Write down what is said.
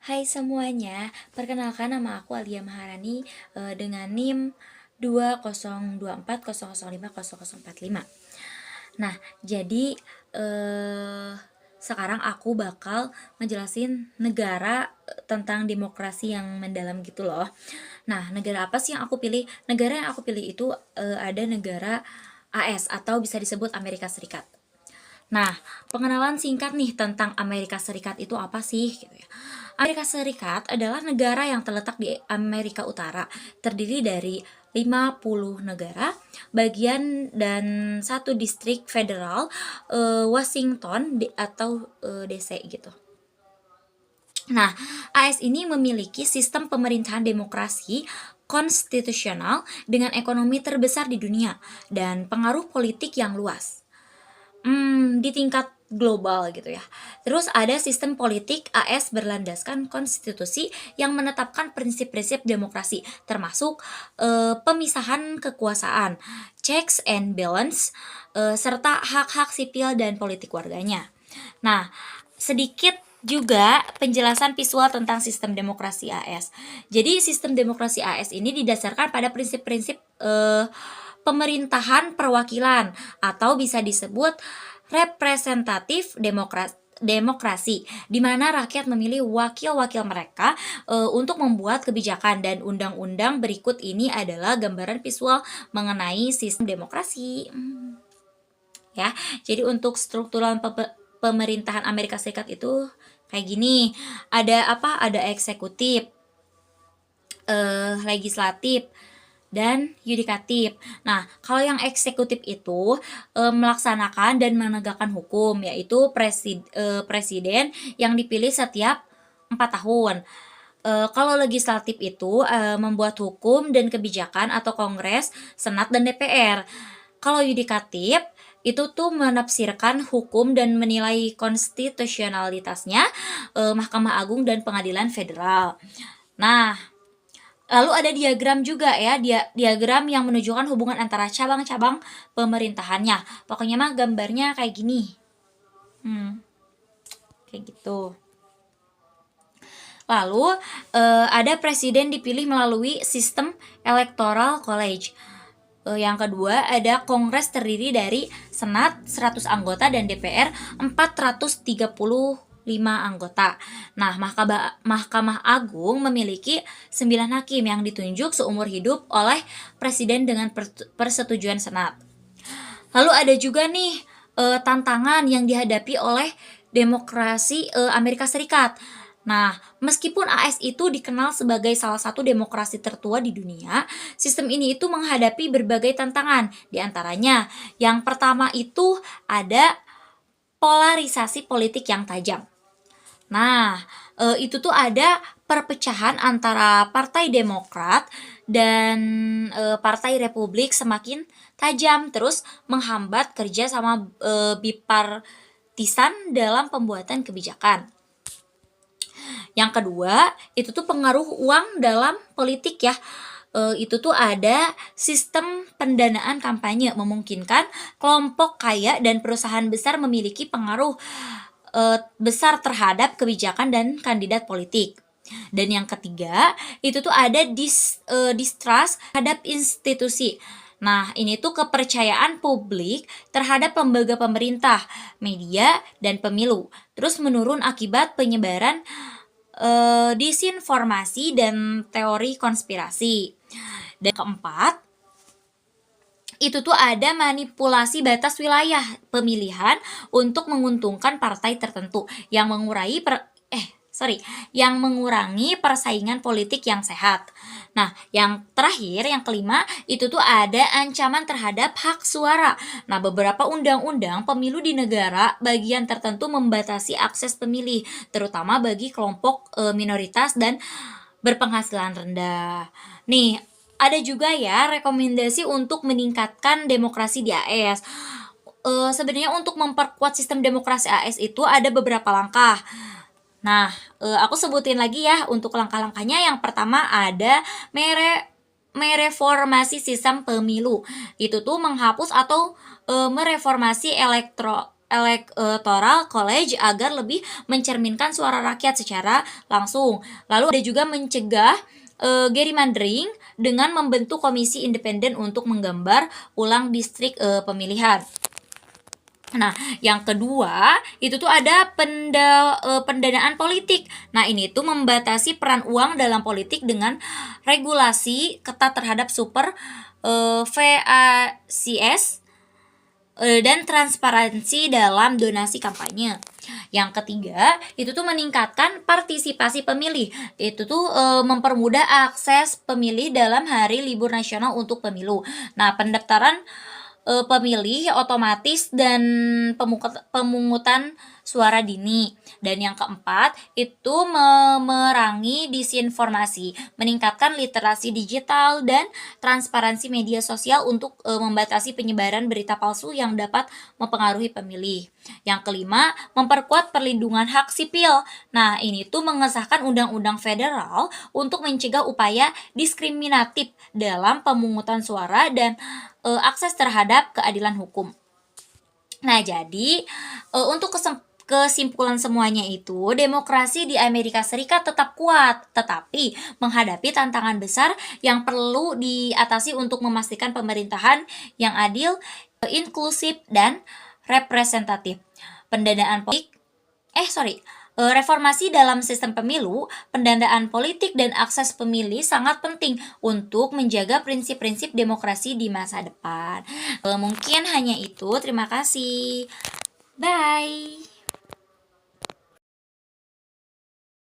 Hai semuanya, perkenalkan nama aku Alia Maharani dengan NIM 20240050045. Nah, jadi eh, sekarang aku bakal ngejelasin negara tentang demokrasi yang mendalam gitu loh. Nah, negara apa sih yang aku pilih? Negara yang aku pilih itu ada negara AS atau bisa disebut Amerika Serikat. Nah, pengenalan singkat nih tentang Amerika Serikat itu apa sih gitu ya. Amerika Serikat adalah negara yang terletak di Amerika Utara, terdiri dari 50 negara, bagian dan satu distrik federal, Washington atau DC gitu. Nah, AS ini memiliki sistem pemerintahan demokrasi konstitusional dengan ekonomi terbesar di dunia dan pengaruh politik yang luas. Di tingkat global gitu ya. Terus ada sistem politik AS berlandaskan konstitusi yang menetapkan prinsip-prinsip demokrasi, termasuk pemisahan kekuasaan, checks and balance, serta hak-hak sipil dan politik warganya. Nah, sedikit juga penjelasan visual tentang sistem demokrasi AS. Jadi sistem demokrasi AS ini didasarkan pada prinsip-prinsip pemerintahan perwakilan atau bisa disebut representatif demokrasi di mana rakyat memilih wakil-wakil mereka untuk membuat kebijakan, dan undang-undang berikut ini adalah gambaran visual mengenai sistem demokrasi. Ya, jadi untuk struktural pemerintahan Amerika Serikat itu kayak gini. Ada apa? Ada eksekutif, legislatif, dan yudikatif. Nah, kalau yang eksekutif itu melaksanakan dan menegakkan hukum, yaitu presiden yang dipilih setiap 4 tahun. Kalau legislatif itu membuat hukum dan kebijakan atau Kongres, Senat, dan DPR. Kalau yudikatif itu tuh menafsirkan hukum dan menilai konstitusionalitasnya Mahkamah Agung dan Pengadilan Federal. Nah, lalu ada diagram juga ya, diagram yang menunjukkan hubungan antara cabang-cabang pemerintahannya. Pokoknya mah gambarnya kayak gini. Kayak gitu. Lalu ada presiden dipilih melalui sistem electoral college. Yang kedua ada Kongres terdiri dari Senat 100 anggota dan DPR 435 anggota. Nah, Mahkamah Agung memiliki 9 hakim yang ditunjuk seumur hidup oleh presiden dengan persetujuan Senat. Lalu ada juga nih tantangan yang dihadapi oleh demokrasi Amerika Serikat. Nah, meskipun AS itu dikenal sebagai salah satu demokrasi tertua di dunia, sistem ini itu menghadapi berbagai tantangan. Di antaranya, yang pertama itu ada polarisasi politik yang tajam. Nah, itu tuh ada perpecahan antara Partai Demokrat dan Partai Republik semakin tajam, terus menghambat kerja sama bipartisan dalam pembuatan kebijakan. Yang kedua, itu tuh pengaruh uang dalam politik ya. Itu tuh ada sistem pendanaan kampanye memungkinkan kelompok kaya dan perusahaan besar memiliki pengaruh besar terhadap kebijakan dan kandidat politik. Dan yang ketiga, itu tuh ada distrust terhadap institusi. Nah, ini tuh kepercayaan publik terhadap lembaga pemerintah, media, dan pemilu. Terus menurun akibat penyebaran disinformasi dan teori konspirasi. Dan keempat, itu tuh ada manipulasi batas wilayah pemilihan untuk menguntungkan partai tertentu yang yang mengurangi persaingan politik yang sehat. Nah, yang terakhir, yang kelima, itu tuh ada ancaman terhadap hak suara. Nah, beberapa undang-undang pemilu di negara bagian tertentu membatasi akses pemilih, terutama bagi kelompok minoritas dan berpenghasilan rendah. Nih, ada juga ya rekomendasi untuk meningkatkan demokrasi di AS. Sebenarnya untuk memperkuat sistem demokrasi AS itu ada beberapa langkah. Nah, aku sebutin lagi ya untuk langkah-langkahnya. Yang pertama ada mereformasi sistem pemilu. Itu tuh menghapus atau mereformasi Electoral College agar lebih mencerminkan suara rakyat secara langsung. Lalu ada juga mencegah gerrymandering dengan membentuk komisi independen untuk menggambar ulang distrik pemilihan. Nah, yang kedua itu tuh ada pendanaan politik. Nah, ini tuh membatasi peran uang dalam politik dengan regulasi ketat terhadap super VACS dan transparansi dalam donasi kampanye. Yang ketiga, itu tuh meningkatkan partisipasi pemilih. Itu tuh mempermudah akses pemilih dalam hari libur nasional untuk pemilu. Nah, pendaftaran pemilih otomatis dan pemungutan suara dini. Dan yang keempat, itu memerangi disinformasi, meningkatkan literasi digital dan transparansi media sosial untuk membatasi penyebaran berita palsu yang dapat mempengaruhi pemilih. Yang kelima, memperkuat perlindungan hak sipil. Nah, ini tuh mengesahkan undang-undang federal untuk mencegah upaya diskriminatif dalam pemungutan suara dan akses terhadap keadilan hukum. Nah, jadi untuk kesimpulan semuanya itu, demokrasi di Amerika Serikat tetap kuat, tetapi menghadapi tantangan besar yang perlu diatasi untuk memastikan pemerintahan yang adil, inklusif, dan representatif. Pendanaan politik, reformasi dalam sistem pemilu, pendanaan politik, dan akses pemilih sangat penting untuk menjaga prinsip-prinsip demokrasi di masa depan. Mungkin hanya itu. Terima kasih. Bye.